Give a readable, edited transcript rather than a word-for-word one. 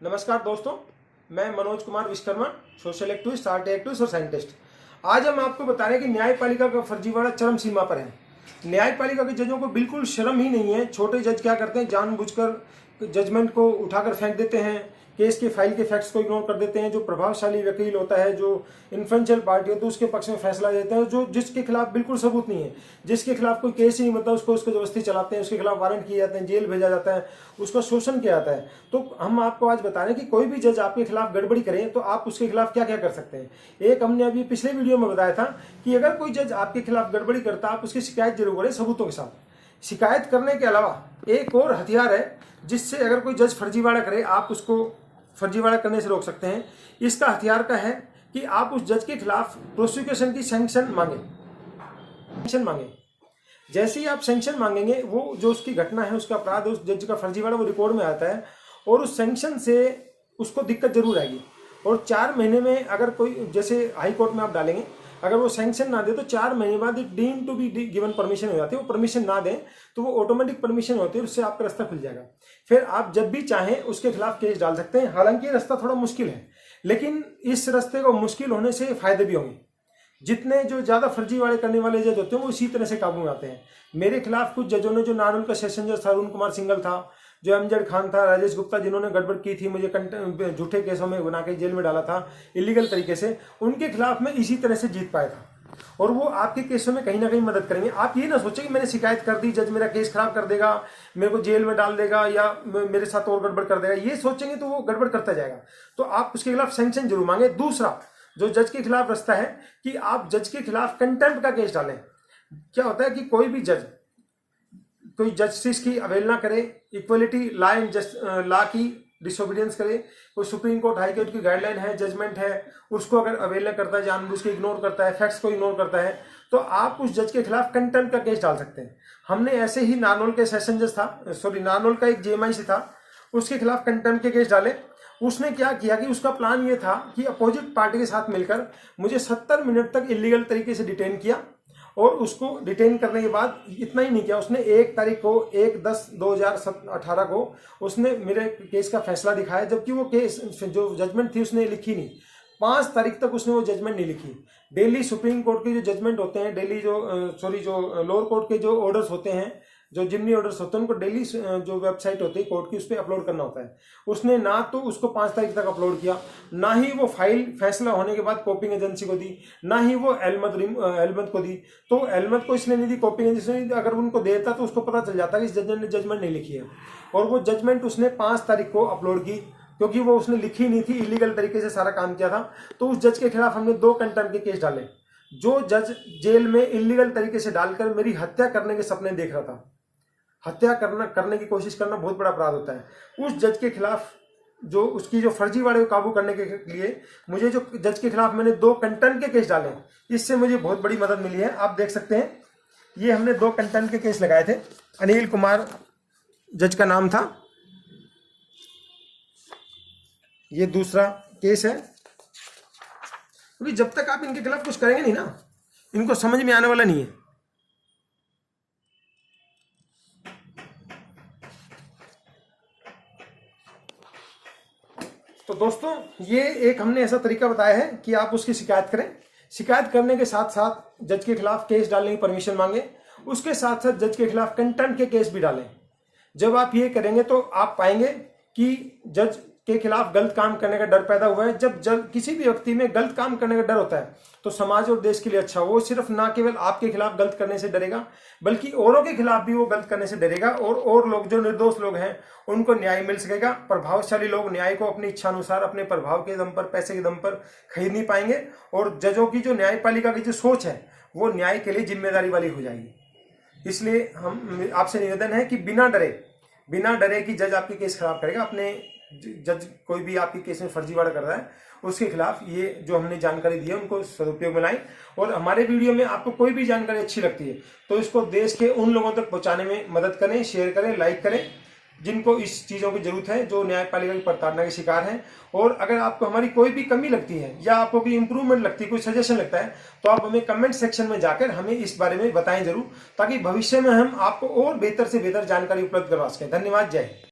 नमस्कार दोस्तों, मैं Manoj Kumar Vishwakarma, social activist, art activist और साइंटिस्ट। आज हम आपको बता रहे हैं कि न्यायपालिका का फर्जीवाड़ा चरम सीमा पर है। न्यायपालिका के जजों को बिल्कुल शर्म ही नहीं है। छोटे जज क्या करते हैं, जानबूझकर जजमेंट को उठाकर फेंक देते हैं, केस के फाइल के फैक्ट्स को इग्नोर कर देते हैं। जो प्रभावशाली वकील होता है, जो इन्फ्लुएंशियल पार्टी होती है, उसके पक्ष में फैसला देते हैं। जो जिसके खिलाफ बिल्कुल सबूत नहीं है, जिसके खिलाफ कोई केस ही नहीं बनता, उसको जबरदस्ती चलाते हैं, उसके खिलाफ वारंट किए जाते हैं, जेल भेजा जाता है, उसका शोषण किया जाता है। तो हम आपको आज बता रहे हैं कि कोई भी जज आपके खिलाफ गड़बड़ी करे तो आप उसके खिलाफ क्या क्या कर सकते हैं। एक हमने अभी पिछले वीडियो में बताया था कि अगर कोई जज आपके खिलाफ गड़बड़ी करता, आप उसकी शिकायत जरूर करें सबूतों के साथ। शिकायत करने के अलावा एक और हथियार है जिससे अगर कोई जज फर्जीवाड़ा करे, आप उसको फर्जीवाड़ा करने से रोक सकते हैं। इसका हथियार का है कि आप उस जज के खिलाफ प्रोसिक्यूशन की सैंक्शन मांगे। जैसे ही आप सैंक्शन मांगेंगे, वो जो उसकी घटना है, उसका अपराध, उस जज का फर्जीवाड़ा वो रिकॉर्ड में आता है और उस सैंक्शन से उसको दिक्कत जरूर आएगी। और 4 महीने में अगर कोई, जैसे हाई कोर्ट में आप डालेंगे, अगर वो सैंक्शन ना दे तो 4 महीने बाद deem to be given permission हो जाती है। वो परमिशन ना दें तो वो ऑटोमेटिक परमिशन होती है, उससे आपका रास्ता खुल जाएगा। फिर आप जब भी चाहें उसके खिलाफ केस डाल सकते हैं। हालांकि ये रास्ता थोड़ा मुश्किल है, लेकिन इस रास्ते को मुश्किल होने से फायदे भी होंगे। जितने जो ज्यादा फर्जीवाड़े करने वाले जज होते हैं वो इसी तरह से काबू में आते हैं। मेरे खिलाफ कुछ जजों ने, जो नारनौल का सेशन जज था, अरुण कुमार सिंघल था, जो अमजद खान था, राजेश गुप्ता, जिन्होंने गड़बड़ की थी, मुझे झूठे केसों में बना के जेल में डाला था इलीगल तरीके से, उनके खिलाफ मैं इसी तरह से जीत पाया था। और वो आपके केसों में कहीं ना कहीं मदद करेंगे। आप ये ना सोचें कि मैंने शिकायत कर दी, जज मेरा केस खराब कर देगा, मेरे को जेल में डाल देगा या मेरे साथ और गड़बड़ कर देगा। ये सोचेंगे तो वो गड़बड़ करता जाएगा। तो आप उसके खिलाफ सैंक्शन जरूर मांगे। दूसरा जो जज के खिलाफ रास्ता है कि आप जज के खिलाफ कंटेम्प्ट का केस डालें। क्या होता है कि कोई भी जज कोई जस्टिस की अवहेलना करे, इक्वलिटी लॉ की डिसोबीडियंस करे, कोई सुप्रीम कोर्ट, हाई कोर्ट की गाइडलाइन है, जजमेंट है, उसको अगर अवहेलना करता है, जानबूझ के इग्नोर करता है, फैक्ट्स को इग्नोर करता है, तो आप उस जज के खिलाफ कंटेम्प्ट का केस डाल सकते हैं। हमने ऐसे ही नारनौल के सेशन जज था, नारनौल का एक जेएमआई से था, उसके खिलाफ कंटेम्प्ट के केस डाले। उसने क्या किया कि उसका प्लान ये था कि अपोजिट पार्टी के साथ मिलकर मुझे 70 मिनट तक इलीगल तरीके से डिटेन किया। और उसको डिटेन करने के बाद इतना ही नहीं किया, उसने 1 तारीख को 1/10/2018 को उसने मेरे केस का फैसला दिखाया, जबकि वो केस जो जजमेंट थी उसने लिखी नहीं। 5 तारीख तक उसने वो जजमेंट नहीं लिखी। दिल्ली सुप्रीम कोर्ट के जो जजमेंट होते हैं, दिल्ली जो लोअर कोर्ट के जो ऑर्डर्स होते हैं, जो जिमनी ऑर्डर्स होते हैं, उनको दिल्ली जो वेबसाइट होती है कोर्ट की, उस पर अपलोड करना होता है। उसने ना तो उसको 5 तारीख तक अपलोड किया, ना ही वो फाइल फैसला होने के बाद कॉपिंग एजेंसी को दी, ना ही वो एलमद को दी। तो एलमद को इसलिए नहीं दी, कॉपिंग एजेंसी ने, अगर उनको देता तो उसको पता चल जाता कि इस जज ने जजमेंट नहीं लिखी है। और वो जजमेंट उसने 5 तारीख को अपलोड की, क्योंकि वो उसने लिखी नहीं थी, इलीगल तरीके से सारा काम किया था। तो उस जज के खिलाफ हमने 2 कंटेम्प्ट के केस डाले। जो जज जेल में इलीगल तरीके से डालकर मेरी हत्या करने के सपने देख रहा था। हत्या करने की कोशिश करना बहुत बड़ा अपराध होता है। उस जज के खिलाफ, जो उसकी जो फर्जीवाड़े को काबू करने के लिए मुझे जो जज के खिलाफ मैंने 2 कंटेम्प्ट के केस डाले, इससे मुझे बहुत बड़ी मदद मिली है। आप देख सकते हैं, ये हमने 2 कंटेम्प्ट के केस लगाए थे। अनिल कुमार जज का नाम था, ये दूसरा केस है। क्योंकि जब तक आप इनके खिलाफ कुछ करेंगे नहीं ना, इनको समझ में आने वाला नहीं है। तो दोस्तों, ये एक हमने ऐसा तरीका बताया है कि आप उसकी शिकायत करें। शिकायत करने के साथ साथ जज के खिलाफ केस डालने की परमिशन मांगे, उसके साथ साथ जज के खिलाफ कंटेम्प्ट के केस भी डालें। जब आप ये करेंगे तो आप पाएंगे कि जज के खिलाफ गलत काम करने का डर पैदा हुआ है। जब किसी भी व्यक्ति में गलत काम करने का डर होता है तो समाज और देश के लिए अच्छा। वो सिर्फ ना केवल आपके खिलाफ गलत करने से डरेगा, बल्कि औरों के खिलाफ भी वो गलत करने से डरेगा। और लोग, जो निर्दोष लोग हैं, उनको न्याय मिल सकेगा। प्रभावशाली लोग न्याय को अपनी इच्छा अनुसार, अपने प्रभाव के दम पर, पैसे के दम पर खरीद नहीं पाएंगे। और जजों की जो न्यायपालिका की जो सोच है, वो न्याय के लिए जिम्मेदारी वाली हो जाएगी। इसलिए हम आपसे निवेदन है कि बिना डरे कि जज आपके केस खराब करेगा, अपने जज कोई भी आपके केस में फर्जीवाड़ा कर रहा है, उसके खिलाफ ये जो हमने जानकारी दी है उनको सदुपयोग में लाएं। और हमारे वीडियो में आपको कोई भी जानकारी अच्छी लगती है तो इसको देश के उन लोगों तक पहुंचाने में मदद करें, शेयर करें, लाइक करें, जिनको इस चीज़ों की जरूरत है, जो न्यायपालिका की प्रताड़ना के शिकार हैं। और अगर आपको हमारी कोई भी कमी लगती है या आपको कोई इंप्रूवमेंट लगती है, कोई सजेशन लगता है, तो आप हमें कमेंट सेक्शन में जाकर हमें इस बारे में बताएं जरूर, ताकि भविष्य में हम आपको और बेहतर से बेहतर जानकारी उपलब्ध करवा सकें। धन्यवाद। जय हिंद।